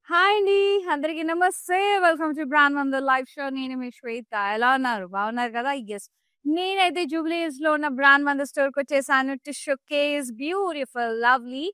Hi అండి, అందరికీ నమస్తే. Welcome to brand Mandir live show. నేను మీ శ్వేత. ఎలా ఉన్నారు? బాగున్నారు కదా? ఎస్, నేనైతే జూబ్లీహిల్స్ లో ఉన్న బ్రాండ్ మందర్ స్టోర్ కి వచ్చేసాను to showcase beautiful lovely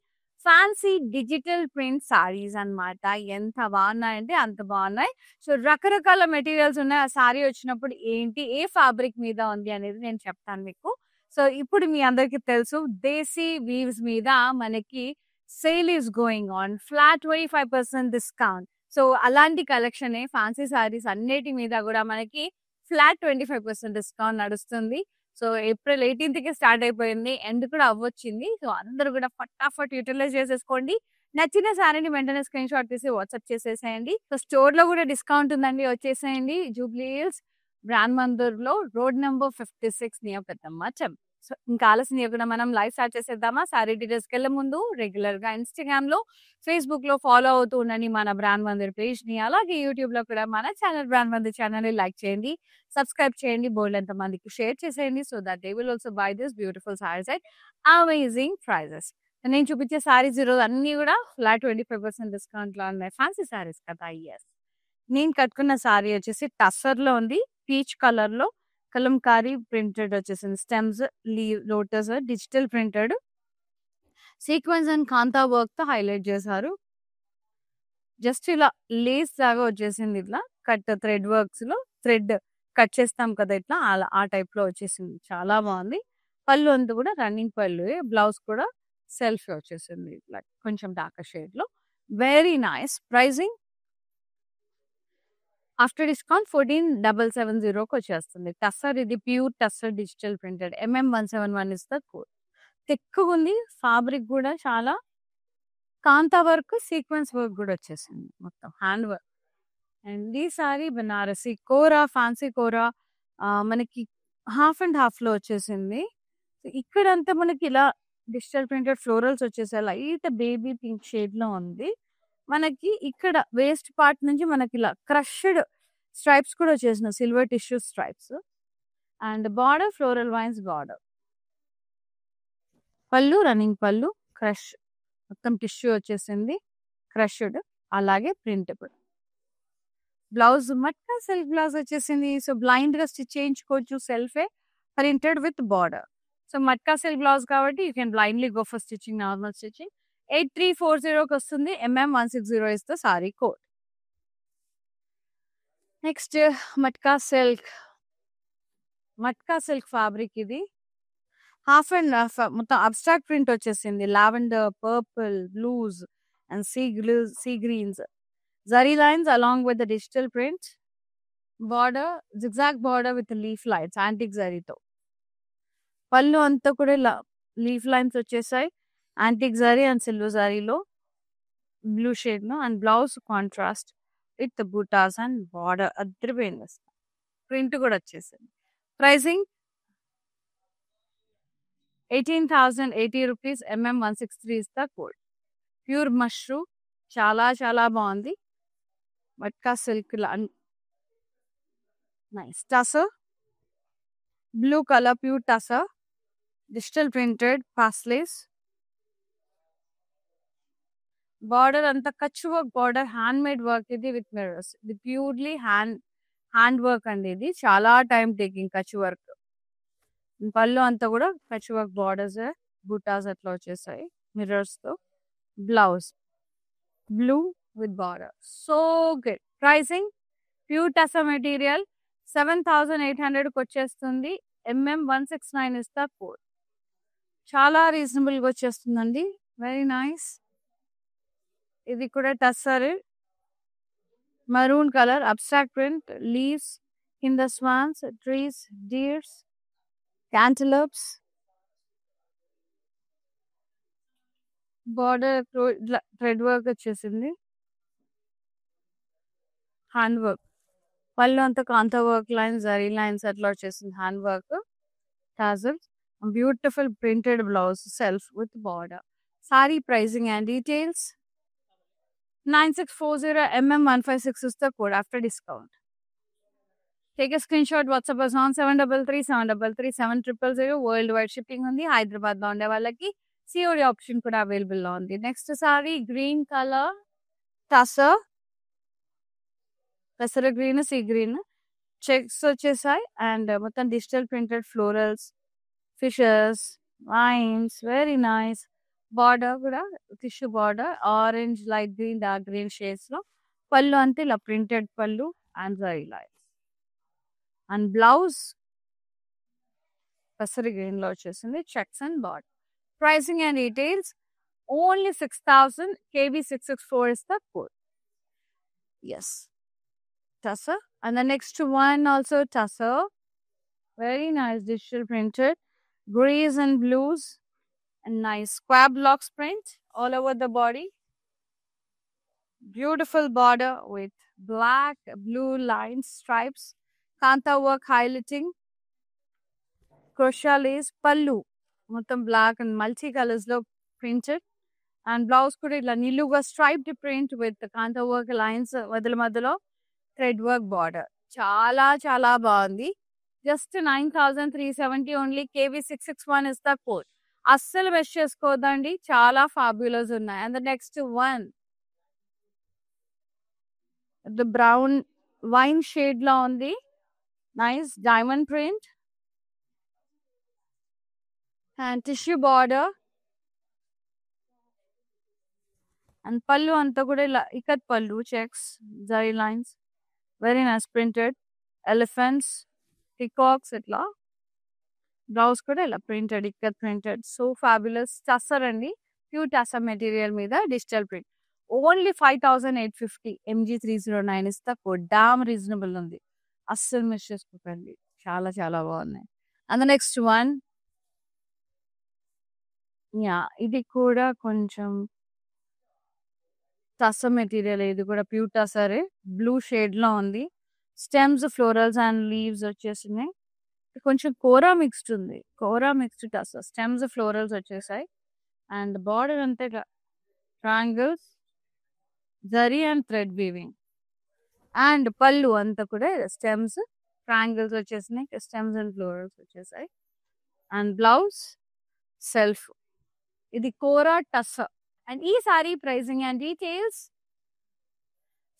fancy digital print saris అన్నమాట. ఎంత బాగున్నాయంటే అంత బాగున్నాయి. సో రకరకాల మెటీరియల్స్ ఉన్నాయి. ఆ సారీ వచ్చినప్పుడు ఏంటి, ఏ ఫ్యాబ్రిక్ మీద ఉంది అనేది నేను చెప్తాను మీకు. సో ఇప్పుడు మీ అందరికి తెలుసు, దేశీ వీవ్స్ మీద మనకి sale is going on, flat 25% discount. So అలాంటి కలెక్షన్ ఫ్యాన్సీ సారీస్ అన్నిటి మీద కూడా మనకి ఫ్లాట్ 25% డిస్కౌంట్ నడుస్తుంది. సో ఏప్రిల్ 18th కి స్టార్ట్ అయిపోయింది, ఎండ్ కూడా అవ్వొచ్చింది. సో అందరూ కూడా ఫటాఫట్ యూటిలైజ్ చేసేసుకోండి. నచ్చిన శారీని వెంటనే స్క్రీన్ షాట్ తీసి వాట్సాప్ చేసేసేయండి. సో స్టోర్ లో కూడా డిస్కౌంట్ ఉందండి, వచ్చేసేయండి. జూబ్లీ హిల్స్ బ్రాండ్ మందూర్ లో రోడ్ నెంబర్ 56 నియర్ పెద్దమ్మ చెం. సో ఇంకా ఆలస్యం చేయకుండా మనం లైవ్ స్టార్ట్ చేసేద్దామా? సారీ డీటెయిల్స్కి వెళ్ళే ముందు రెగ్యులర్ గా ఇన్స్టాగ్రామ్ లో, ఫేస్బుక్ లో ఫాలో అవుతూ ఉండండి మన బ్రాండ్ మందిర్ పేజ్ ని. అలాగే యూట్యూబ్ లో కూడా మన ఛానల్ బ్రాండ్ మందిర్ ఛానల్ ని లైక్ చేయండి, సబ్స్క్రైబ్ చేయండి, బోల్డ్ ఎంత మందికి షేర్ చేసేయండి. So that they will also buy this beautiful sarees at amazing prices. నేను చూపించే సారీస్ ఈరోజు అన్ని కూడా ఫ్లాట్ 25% డిస్కౌంట్ లో ఉన్నాయి. ఫ్యాన్సీ సారీస్ కదా. ఎస్, నేను కట్టుకున్న సారీ వచ్చేసి టస్సర్ లో ఉంది, పీచ్ కలర్ లో కలంకారీ ప్రింటెడ్ వచ్చేసింది. Stems, leave, lotus digital printed sequence and kantha work తో హైలైట్ చేశారు. జస్ట్ ఇలా లేస్ లాగా వచ్చేసింది, ఇట్లా కట్ థ్రెడ్ వర్క్స్ లో థ్రెడ్ కట్ చేస్తాం కదా ఇట్లా, అలా ఆ టైప్ లో వచ్చేసింది. చాలా బాగుంది. పళ్ళు అంతా కూడా రన్నింగ్ పళ్ళు, బ్లౌజ్ కూడా సెల్ఫ్ వచ్చేసింది ఇట్లా కొంచెం డార్క్ షేడ్ లో. Very nice. Pricing after discount 14,770కి వచ్చేస్తుంది. టస్సర్, ఇది pure tussar digital printed. MM171 is the code. థిక్గా ఉంది. ఫ్యాబ్రిక్ కూడా చాలా కాంతా వర్క్, సీక్వెన్స్ వర్క్ కూడా వచ్చేసింది, మొత్తం హ్యాండ్ వర్క్. అండ్ ఈ సారీ బనారసి కోరా, ఫ్యాన్సీ కోరా మనకి హాఫ్ అండ్ హాఫ్ లో వచ్చేసింది. ఇక్కడంతా మనకి ఇలా డిజిటల్ ప్రింటెడ్ ఫ్లోరల్స్ వచ్చేసాయి. లైట్ బేబీ పింక్ షేడ్ లో ఉంది. మనకి ఇక్కడ వేస్ట్ పార్ట్ నుంచి మనకి ఇలా క్రష్డ్ స్ట్రైప్స్ కూడా వచ్చేసిన, silver tissue stripes. And border floral vines border. Pallu running pallu, crush మొత్తం టిష్యూ వచ్చేసింది, క్రష్డ్. అలాగే printable blouse, matka silk blouse వచ్చేసింది. సో బ్లైండ్ గా స్టిచ్ చేయించుకోవచ్చు, సెల్ఫే printed with border. So matka silk blouse కాబట్టి you can blindly go for stitching, normal stitching. 8340కి వస్తుంది. MM160 is the sari code. Next matka silk. Matka silk fabric ఇది హాఫ్ అండ్ హాఫ్, మొత్తం abstract print వచ్చేసింది. Lavender, purple, blues and sea greens, zari lines along with the digital print. Border zigzag border with leaf lines, antique జరీతో. పళ్ళు అంతా కూడా leaf lines వచ్చేసాయి, antique zari and silver జరీలో blue shade లో. And blouse contrast with butas and border అద్దరిపోయింది. Print కూడా వచ్చేసింది. Pricing 18,080 rupees. MM163 is the code. Pure mushroom, చాలా చాలా బాగుంది. Matka silk nice. Tussar blue colour, pure tussar digital printed paisleys. Border అంతా Kutch work border, hand made work ఇది with mirrors. ఇది purely hand work అండి, ఇది చాలా time taking Kutch work. Pallu అంతా కూడా కచ్ వర్క్ బార్డర్స్, బూటాస్ అట్లా వచ్చేసాయి మిర్రర్స్ తో. Blouse blue with border, so good. Pricing pure tussar material 7,800కి వచ్చేస్తుంది. MM169 is the code. చాలా రీజనబుల్ గా వచ్చేస్తుందండి. Very nice. ఇది కూడా tussar, maroon colour, abstract print, leaves, కింద swans, trees, deers, cantaloupes. Border thread work వచ్చేసింది, హ్యాండ్ వర్క్. పళ్ళు అంతా kantha work lines, zari lines అట్లా వచ్చేసింది, hand work. Tassels, beautiful printed blouse, self with border. Sari pricing and details 9640. MM156 is the code after discount. Take a screenshot, WhatsApp us on 733 world wide shipping ఉంది. హైదరాబాద్ లో ఉండే వాళ్ళకి COD option కూడా available లో ఉంది. Next sari green colour tussar, పెసర green, sea green checks వచ్చేసాయి. And మొత్తం digital printed florals, fishes, vines, very nice. Border కూడా tissue border, orange, light green, dark green shades లో. పళ్ళు అంతే ఇలా printed pallu and zari lines. And blouse పెసరి గ్రీన్ లో వచ్చేసింది, checks and border. Pricing and details only 6,000, KB 664 is the code. Yes, tussar. And the next one also tussar, very nice digital printed, grays and blues, and nice square blocks print all over the body. Beautiful border with black, blue lines, stripes, kanta work highlighting, crochet lace, pallu మొత్తం black and multi colours లో printed. And blouse కూడా ఇట్లా నిలువుగా striped print with kantha work lines మధ్యలో thread work border. చాలా చాలా బాగుంది. Just 9,370 only, KB 661 is the code. అస్సలు మిస్ చేసుకోవద్దండి, చాలా ఫాబ్యులస్ ఉన్నాయి. And the next one the brown wine shade లో ఉంది, nice diamond print and tissue border. And pallu అంతా కూడా ఇలా ikat pallu, checks, zari lines, very nice printed elephants, peacocks ఇట్లా. బ్లౌజ్ కూడా ఇలా printed, ikat printed, so fabulous. Tussar అండి, ప్యూర్ టస్సర్ మెటీరియల్ మీద digital print. Only 5,850, MG 309 is the code. Damn reasonable ఉంది, అస్సలు మిస్ చేసుకోకండి, చాలా చాలా బాగున్నాయి. And the next one, yeah ఇది కూడా కొంచెం టస్సర్ మెటీరియల్, ఇది కూడా ప్యూర్ టస్సరే, బ్లూ షేడ్ లో ఉంది. స్టెమ్స్, ఫ్లోరల్స్ అండ్ లీవ్స్ వచ్చేసినాయి. కొంచెం కోరా మిక్స్డ్ ఉంది, కోరా మిక్స్డ్ టస్సర్. స్టెమ్స్, ఫ్లోరల్స్ వచ్చేసాయి. అండ్ బార్డర్ అంతే triangles, zari and thread weaving. And pallu అంతా కూడా స్టెమ్స్, ట్రయాంగిల్స్ వచ్చేసినాయి, స్టెమ్స్ అండ్ ఫ్లోరల్స్ వచ్చేసాయి. అండ్ బ్లౌజ్ సెల్ఫ్, ఇది కోరా టస్సర్. అండ్ ఈ sorry pricing and details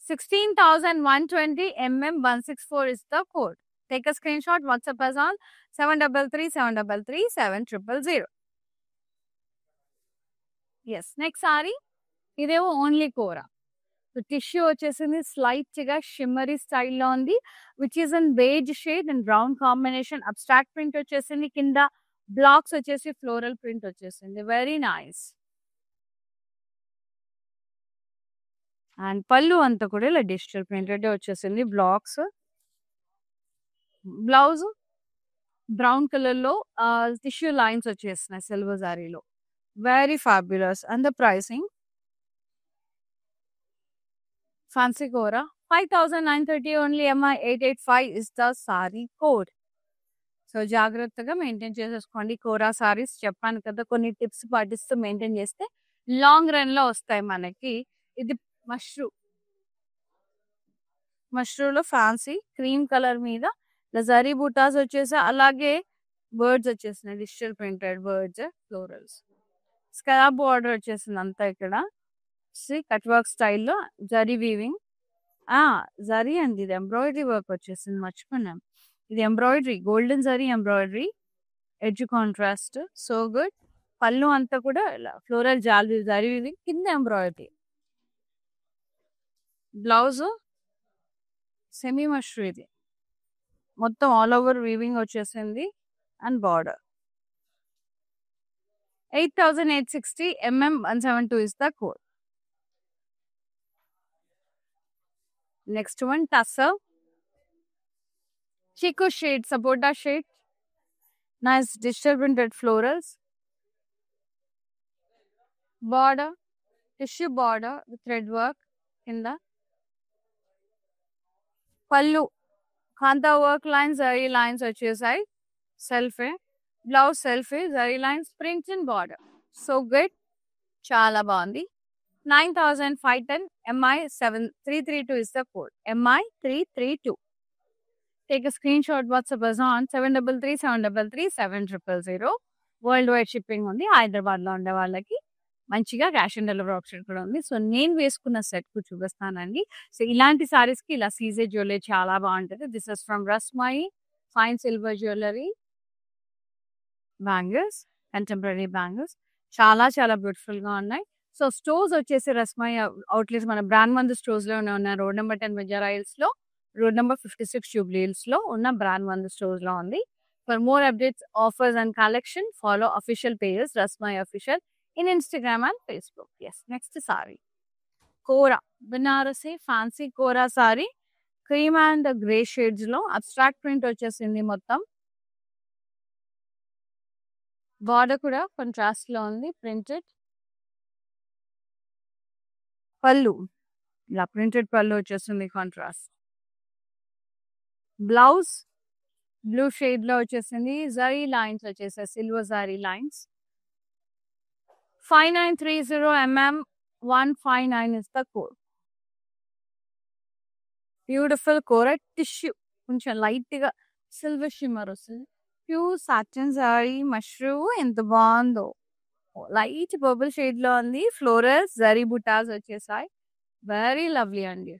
16,120, MM 164 is the code. Take a screenshot, WhatsApp us on 733 Yes, next saree, ఇదేమో only kora. So tissue వచ్చేసింది, slight గా shimmery స్టైల్లో ఉంది, which is in beige shade and brown combination. Abstract print వచ్చేసింది, కింద blocks వచ్చేసి floral print వచ్చేసింది, very nice. And pallu అంతా కూడా ఇలా డిజిటల్ ప్రింటెడ్ వచ్చేసింది, బ్లాక్స్. బ్లౌజ్ బ్రౌన్ కలర్ లో టిష్యూ లైన్స్ వచ్చేస్తున్నాయి సిల్వర్ జారీలో, very fabulous. And the pricing fancy kora 5,930 only, MI 885 is the sari code. So జాగ్రత్తగా మెయింటైన్ చేసేసుకోండి కోరా సారీస్. చెప్పాను కదా, కొన్ని టిప్స్ పాటిస్తూ మెయింటైన్ చేస్తే లాంగ్ రన్ లో వస్తాయి మనకి. ఇది మష్రూలో ఫ్యాన్సీ క్రీమ్ కలర్ మీద జరీ బూటాస్ వచ్చేసి, అలాగే బర్డ్స్ వచ్చేసినాయి, digital printed birds, florals. Scallop border వచ్చేసింది అంతా ఇక్కడ, కట్ వర్క్ స్టైల్లో జరీ వీవింగ్. జరీ అండి, ఇది ఎంబ్రాయిడరీ వర్క్ వచ్చేసింది, మర్చిపోయినాం. ఇది embroidery, golden zari embroidery, edge contrast, so good. పళ్ళు అంతా కూడా ఫ్లోరల్ జాలరీ జరీ వీవింగ్, కింద ఎంబ్రాయిడరీ. బ్లౌజ్ సెమీ మష్రూ, ఇది మొత్తం ఆల్ ఓవర్ వీవింగ్ వచ్చేసింది. And border 8,860, MM 172 is the code. Next one, tussar, chiku shade, sapota shade, nice digital printed florals. Border, tissue border with thread work in the pallu, kanta work lines, zari lines వచ్చేసాయి, సెల్ఫే. Blouse సెల్ఫే, zari lines, prints and border, so good, చాలా బాగుంది. 9,510, MI 7332 is the code, MI 332. Take a screenshot, WhatsApp us on 733 world wide shipping ఉంది. హైదరాబాద్లో ఉండే వాళ్ళకి మంచిగా క్యాష్ ఆన్ డెలివరీ ఆప్షన్ కూడా ఉంది. సో నేను వేసుకున్న సెట్కు చూపిస్తానండి. సో ఇలాంటి సారీస్కి ఇలా సీజే జ్యువెలరీ చాలా బాగుంటుంది. This is from Rasmai fine silver jewellery bangles, contemporary bangles చాలా చాలా బ్యూటిఫుల్గా ఉన్నాయి. సో స్టోర్స్ వచ్చేసి రస్మాయి అవుట్లెట్స్ మన బ్రాండ్ మందు స్టోర్స్లోనే ఉన్నాయి. రోడ్ నెంబర్ 10 బంజారాహిల్స్లో, రోడ్ నెంబర్ 56 జూబ్లీ హిల్స్లో ఉన్న బ్రాండ్ మందు స్టోర్స్లో ఉంది. For more updates, offers and collection, follow official pages Rasmai Official in Instagram and Facebook. Yes, next saree. Kora, Banarasi fancy Kora saree. Cream and grey shades lo abstract print వచ్చేసింది మొత్తం. Border కూడా contrast లో ఉంది printed. పల్లు ఇలా printed పల్లు వచ్చేసింది contrast. Blouse blue shade లో వచ్చేసింది. జరీ లైన్స్ వచ్చేసాయి, silver zari lines. 5930 mm 159 is the code. Beautiful కోర టిష్యూ, కొంచెం లైట్ గా సిల్వర్ షిమ్మర్ వస్తుంది. ప్యూర్ సాటిన్ జరీ మష్రూమ్ ఎంత బాగుందో. లైట్ పర్పుల్ షేడ్ లో ఉంది. ఫ్లోరల్స్ జరీ బుటాస్ వచ్చేసాయి. వెరీ లవ్లీ అండి.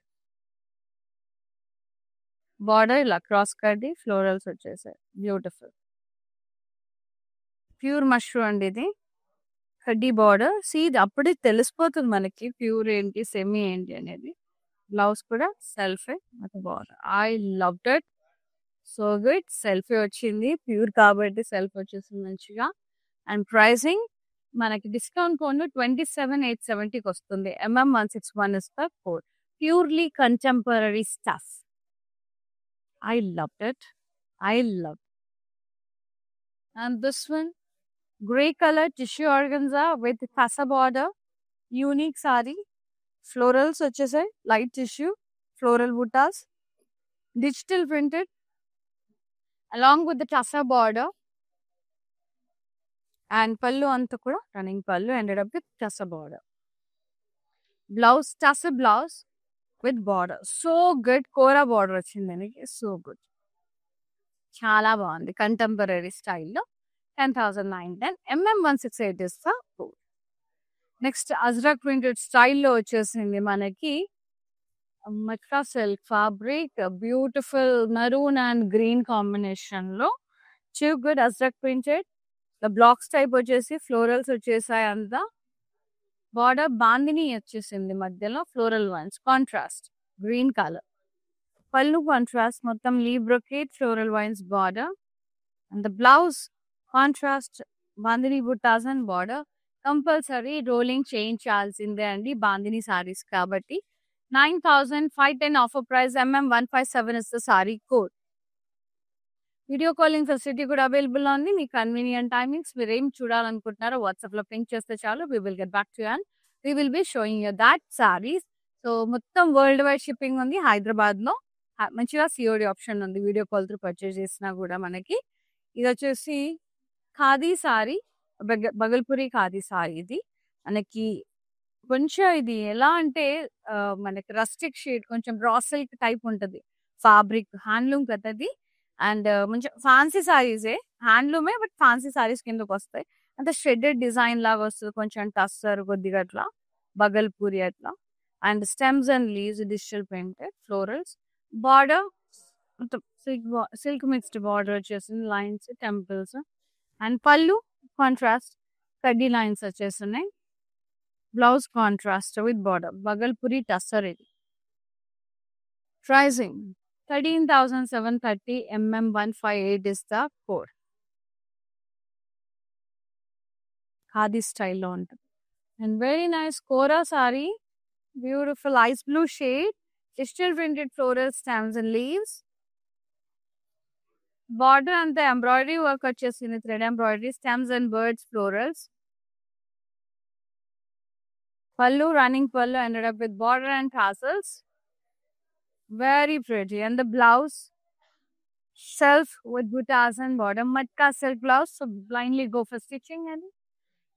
బార్డర్ ఇలా క్రాస్ కడ్డి ఫ్లోరల్స్ వచ్చేసాయి. బ్యూటిఫుల్ ప్యూర్ మష్రూమ్ అండి ఇది. కడ్డీ బార్డర్ సీడ్ అప్పుడే తెలిసిపోతుంది మనకి ప్యూర్ ఏంటి సెమీ ఏంటి అనేది. బ్లౌజ్ కూడా సెల్ఫే border. I loved it, so good. సెల్ఫే వచ్చింది ప్యూర్ కాబట్టి సెల్ఫ్ వచ్చేసింది మంచిగా. అండ్ ప్రైసింగ్ మనకి డిస్కౌంట్ కోడ్ 27,870కి వస్తుంది. MM161 is the code. Purely contemporary stuff. I loved it. I loved it. And this one, grey color tissue organza with casa border. Unique saree. Florals వచ్చేసాయి. Light tissue. Floral buttas. Digital printed. Along with the casa border. And pallu anta kuda running pallu ended up with casa border. Blouse, tassel blouse with border. So good. Kora border వచ్చింది దానికి. So good. చాలా బాగుంది. Contemporary స్టైల్లో 10,910. MM168 is the code. Next ajrak printed స్టైల్లో వచ్చేసింది మనకి. Matka silk fabric, beautiful maroon and green combination లో. Cheap good ajrak printed. Blocks type వచ్చేసి ఫ్లోరల్స్ వచ్చేసాయి అంతా. బార్డర్ బాందిని వచ్చేసింది మధ్యలో. Floral vines contrast green colour. Pallu contrast మొత్తం leave brocade floral vines border. And the blouse contrast bandhani buttas and border. Compulsory rolling చేయించాల్సిందే అండి బాందిని సారీస్ కాబట్టి. 9,510 offer price. MM157 is the saree code. Video calling facility కూడా available ఉంది. మీ convenient timings మీరు ఏం చూడాలనుకుంటున్నారో WhatsApp లో pink చేస్తే చాలు. We will get back to you and we will be showing you that sarees. So మొత్తం వరల్డ్ వైడ్ షిప్పింగ్ ఉంది. హైదరాబాద్ లో మంచిగా సిఓడి ఆప్షన్ ఉంది. వీడియో కాల్ త్రూ పర్చేస్ చేసినా కూడా మనకి. ఇది వచ్చేసి ఖాదీ సారీ, బగల్పురి ఖాదీ సారీ. ఇది మనకి కొంచెం ఇది ఎలా అంటే మనకి రస్టిక్ షేడ్, కొంచెం రా సిల్క్ టైప్ ఉంటుంది ఫ్యాబ్రిక్. హ్యాండ్లూమ్ కదా అది. అండ్ మంచి ఫ్యాన్సీ సారీసే, హ్యాండ్లూమే బట్ ఫ్యాన్సీ సారీస్ కిందకి వస్తాయి. అంత షెడెడ్ డిజైన్ లాగా వస్తుంది. కొంచెం టస్సర్ కొద్దిగా అట్లా బగల్పూరి అట్లా. And stems and leaves digital printed florals. Border silk mixed border వచ్చేసింది. Lines temples. And pallu contrast కడ్డీ లైన్స్ వచ్చేస్తున్నాయి. Blouse contrast with border. Bhagalpuri tussar ఇది. Pricing 13,730. MM158 is the code. Khadi స్టైల్లో ఉంటుంది. And very nice kora sari. Beautiful ice blue shade. Digital printed floral stems and leaves. Border అంతా embroidery work వచ్చేసింది. Thread embroidery. Stems and birds florals. Pallu running pallu ended up with border and tassels. Very pretty. And the blouse self with buttas and border. Matka silk blouse. So blindly go for stitching. And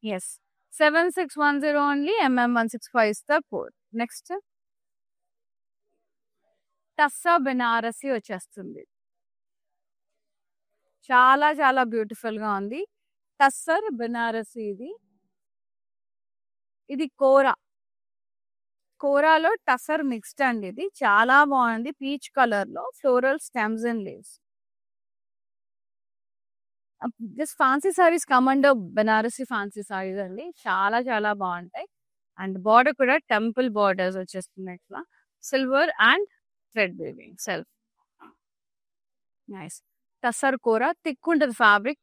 yes, 7610 only. MM165 is the code. Next, Tassa Banarasi వచ్చేస్తుంది. చాలా చాలా beautiful గా ఉంది. టస్సర్ బెనారసి ఇది. ఇది కోరాలో tussar mixed అండి. ఇది చాలా బాగుంది. పీచ్ కలర్ లో floral stems and leaves. This fancy saris come under Banarasi fancy saris అండి. చాలా చాలా బాగుంటాయి. అండ్ బార్డర్ కూడా టెంపుల్ బార్డర్స్ వచ్చేస్తున్నాయి ఇట్లా. Silver and thread weaving self. Nice. Tussar కూర థిక్ ఉంటుంది ఫ్యాబ్రిక్.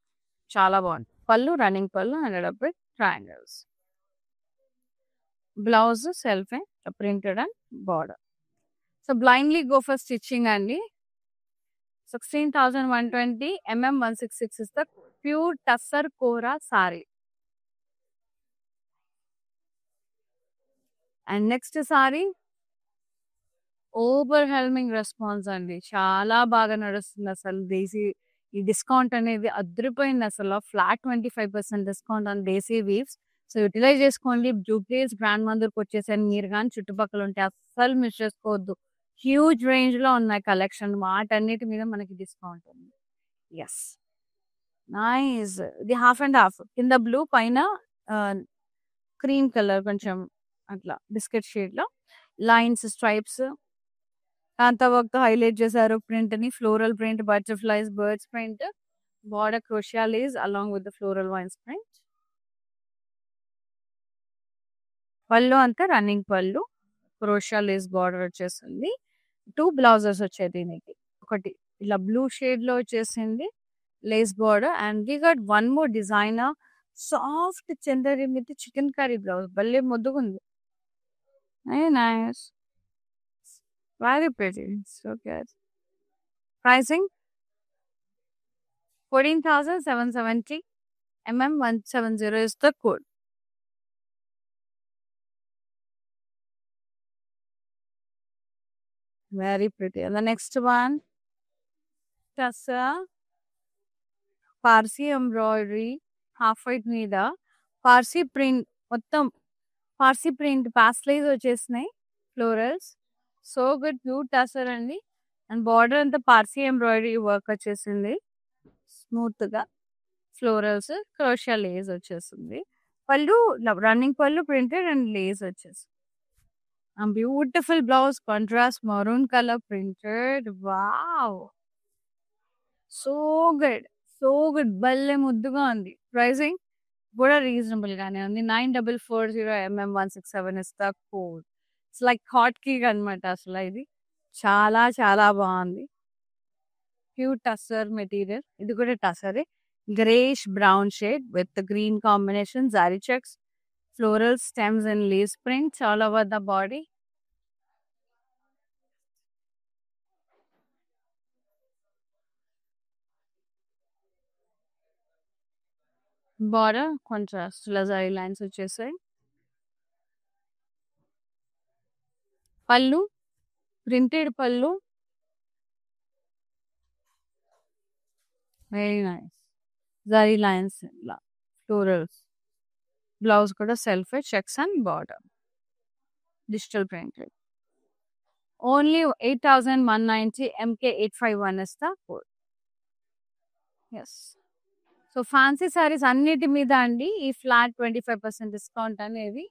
చాలా బాగుంది. పళ్ళు రన్నింగ్ పళ్ళు అండ్ డబ్బు triangles. Blouse self printed and border. So blindly go for stitching అండి. 16,120 mm 166 is the pure Tussar Kora saree. And next saree, overwhelming response అండి. చాలా బాగా నడుస్తుంది అసలు. దేశీ ఈ డిస్కౌంట్ అనేది అదిరిపోయింది అసలు. Flat 25% discount on desi weaves. So utilize చేసుకోండి. జూబ్లీస్ బ్రాండ్ మందూర్కి వచ్చేసాను. మీరు కానీ చుట్టుపక్కల ఉంటే అస్సలు మిస్ చేసుకోవద్దు. హ్యూజ్ రేంజ్ లో ఉన్నాయి కలెక్షన్. వాటన్నిటి మీద మనకి డిస్కౌంట్ ఉంది. Yes, nice. ఇది హాఫ్ అండ్ హాఫ్. కింద బ్లూ, పైన క్రీమ్ కలర్, కొంచెం అట్లా బిస్కెట్ షేడ్ లో లైన్స్, స్ట్రైప్స్, కాంతా వర్క్ తో హైలైట్ చేశారు ప్రింట్ ని. Floral print, butterflies, birds print, border crochet lace along with the floral vines print. Pallu అంతా రన్నింగ్ పళ్ళు, క్రోషియా లేస్ బార్డర్ వచ్చేసింది. 2 బ్లౌజెస్ వచ్చాయి దీనికి. ఒకటి ఇలా బ్లూ షేడ్ లో వచ్చేసింది lace border. And we got one more designer soft Chanderi మీద చికెన్ కర్రీ బ్లౌజ్. భలే ముద్దుగుంది. Nice, very pretty. So good. Pricing 14,770 mm 170 is the code. Very pretty. And the next one, Tassa Parsi embroidery, half white మీద Parsi print, మొత్తం Parsi print పాస్టలైజ్ వచ్చేసినాయి florals. So good, బ్యూట్ tussar అండి. And border అంతా Parsi embroidery work వచ్చేసింది smooth గా. Florals, క్రోషియా Lay's వచ్చేసింది. పళ్ళు running పళ్ళు ప్రింటెడ్ అండ్ లేస్ వచ్చేసి. Beautiful blouse, contrast maroon colour printed. Wow, so good, so good. భలే ముద్దుగా ఉంది. ప్రైసింగ్ కూడా రీజనబుల్ గానే ఉంది. 9440 mm 167 is the code. It's like hot cake అనమాట అసలు. ఇది చాలా చాలా బాగుంది. Pure tussar material. ఇది కూడా టసరే. Greyish brown shade with green combination, zari checks, floral stems and leaves prints all over the body. Border contrast lazari lines వచ్చేసాయి. Pallu printed pallu, very nice. Zari lines ఇలా ఫ్లోరల్స్. బ్లౌజ్ కూడా self checks and border digital printed. Only 8,190 MK 851 is the code. Yes. So fancy sarees అన్నిటి మీద అండి ఈ flat 25% discount అనేది.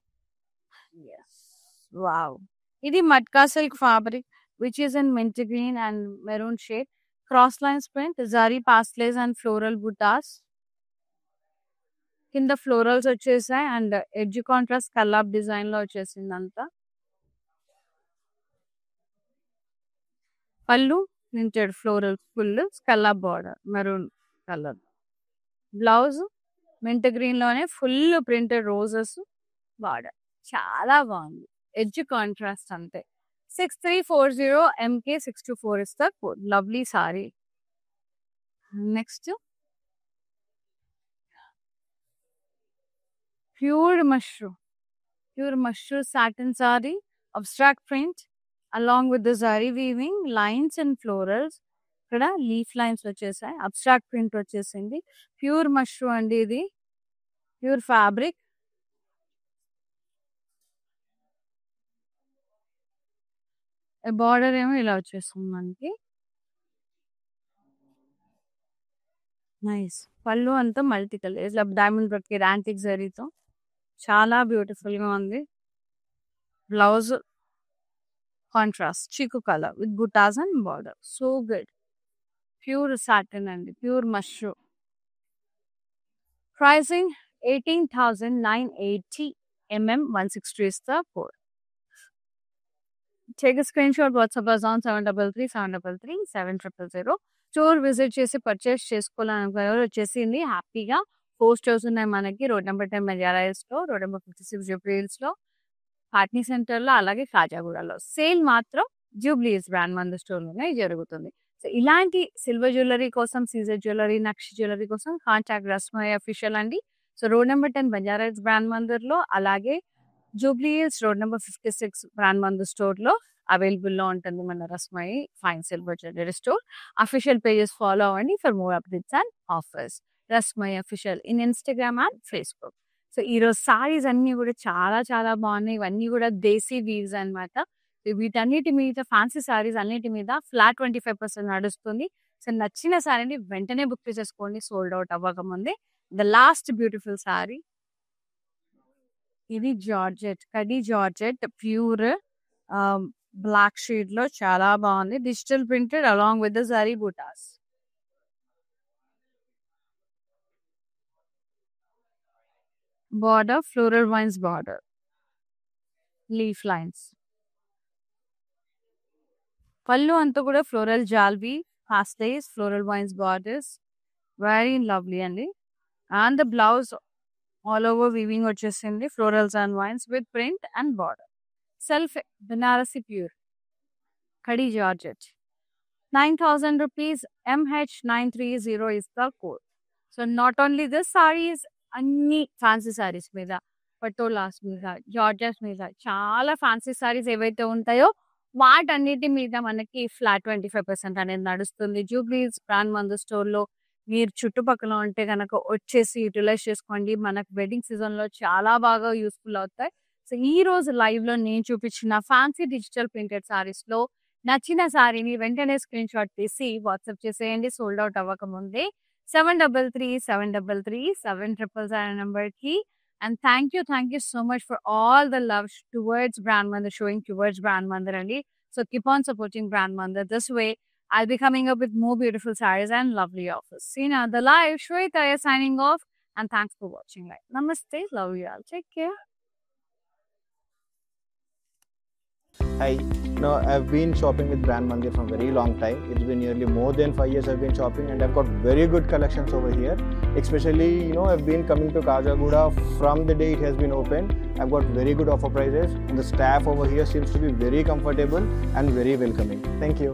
Wow, ఇది matka silk fabric which is in mint green and maroon shade. Cross lines print, zari paisleys and floral butas. కింద florals వచ్చేసాయి and edge contrast scallop design లో వచ్చేసింది అంతా. Pallu printed floral full scallop border maroon colour. Blouse mint green లోనే full printed roses border. చాలా బాగుంది. Edge contrast అంతే. 6340 MK 624 is the code. Lovely sorry. Next pure mushroom satin sorry, abstract print along with the zari weaving, lines and florals. ఇక్కడ leaf lines వచ్చేసాయి. Abstract print వచ్చేసింది. Pure mushroom అండి ఇది. Pure fabric. Border ఏమో ఇలా వచ్చేస్తుంది మనకి. నైస్. పళ్ళు అంతా మల్టీ కలర్ ఇట్లా డైమండ్ బ్రొకేడ్ యాంటిక్ జరీతో చాలా బ్యూటిఫుల్ గా ఉంది. Blouse contrast chikoo colour with butas and border. So good. Pure satin అండి, pure mushroom. Pricing 18,980 160 is the code. Take a screenshot, WhatsApp us on 733-733-7000. Store visit చేసి purchase చేసుకోవాలనుకునే వాళ్ళు వచ్చేసింది హ్యాపీగా. 4 స్టోర్స్ ఉన్నాయి మనకి. రోడ్ నెంబర్ 10 బంజారా హిల్స్ లో, రోడ్ నెంబర్ 56 జూబ్లీ హిల్స్ లో, Patny centre లో, అలాగే కాజాగూడలో. సేల్ మాత్రం Jubilee hills brand Mandir store లోనే జరుగుతుంది. సో ఇలాంటి సిల్వర్ జ్యువెలరీ కోసం, సీజర్ జ్యువెలరీ, నక్షి జ్యువెలరీ కోసం కాంటాక్ట్ రస్మై అఫీషియల్ అండి. So road number 10 Banjara hills brand Mandir లో, అలాగే Jubilee hills road number 56 brand Mandir store లో అవైలబుల్ లో ఉంటుంది మన Rasmai fine silver jewellery store. Official pages follow అవ్వండి for more updates and offers. Rasmai official in Instagram and Facebook. So ఈరోజు సారీస్ అన్ని కూడా చాలా చాలా బాగున్నాయి. ఇవన్నీ కూడా దేశీ వీవ్స్ అనమాట. వీటన్నిటి మీద ఫ్యాన్సీ సారీస్ అన్నిటి మీద ఫ్లాట్ 25% నడుస్తుంది. సో నచ్చిన సారీని వెంటనే బుక్ చేసేసుకోండి, సోల్డ్ అవుట్ అవ్వకముందే. ద లాస్ట్ బ్యూటిఫుల్ సారీ ఇది జార్జెట్, కడి జార్జెట్ ప్యూర్ బ్లాక్ షేడ్ లో చాలా బాగుంది. Digital printed along with the zari butas. Border floral vines border, leaf lines. Pallu అంతా కూడా ఫ్లోరల్ జాల్వి, paisleys, floral vines borders. Very lovely అండి. And the blouse all over weaving వచ్చేసింది, florals and vines with print and border. Self Banarasi pure కడి georgette. 9,000 rupees, MH930 is the code. So not only this sarees, అన్ని fancy saris మీద, పటోలాస్ మీద, జార్జెస్ మీద చాలా fancy saris ఏవైతే ఉంటాయో వాటన్నిటి మీద మనకి ఫ్లాట్ 25% అనేది నడుస్తుంది. జూబ్లీస్ బ్రాండ్ మందు స్టోర్ లో మీరు చుట్టుపక్కల ఉంటే కనుక వచ్చేసి యూటిలైజ్ చేసుకోండి. మనకు వెడ్డింగ్ సీజన్ లో చాలా బాగా యూస్ఫుల్ అవుతాయి. సో ఈ రోజు లైవ్ లో నేను చూపించిన ఫ్యాన్సీ డిజిటల్ ప్రింటెడ్ సారీస్ లో నచ్చిన సారీని వెంటనే స్క్రీన్ షాట్ తీసి వాట్సాప్ చేసేయండి, సోల్డ్ అవుట్ అవ్వకముందే. 733-733-7000 నెంబర్కి. And thank you so much for all the love towards Brand Mandar, showing towards Brand Mandar Andi. So keep on supporting Brand Mandar. This way, I'll be coming up with more beautiful sarees and lovely offers. See now the live, Shweta signing off, and thanks for watching live. Namaste, love you all. Take care. Hi, I've been shopping with Brand Mandir from a very long time. It's been nearly more than 5 years I've been shopping, and I've got very good collections over here. Especially, I've been coming to Kajagoda from the day it has been opened. I've got very good offer prices, and the staff over here seems to be very comfortable and very welcoming. Thank you.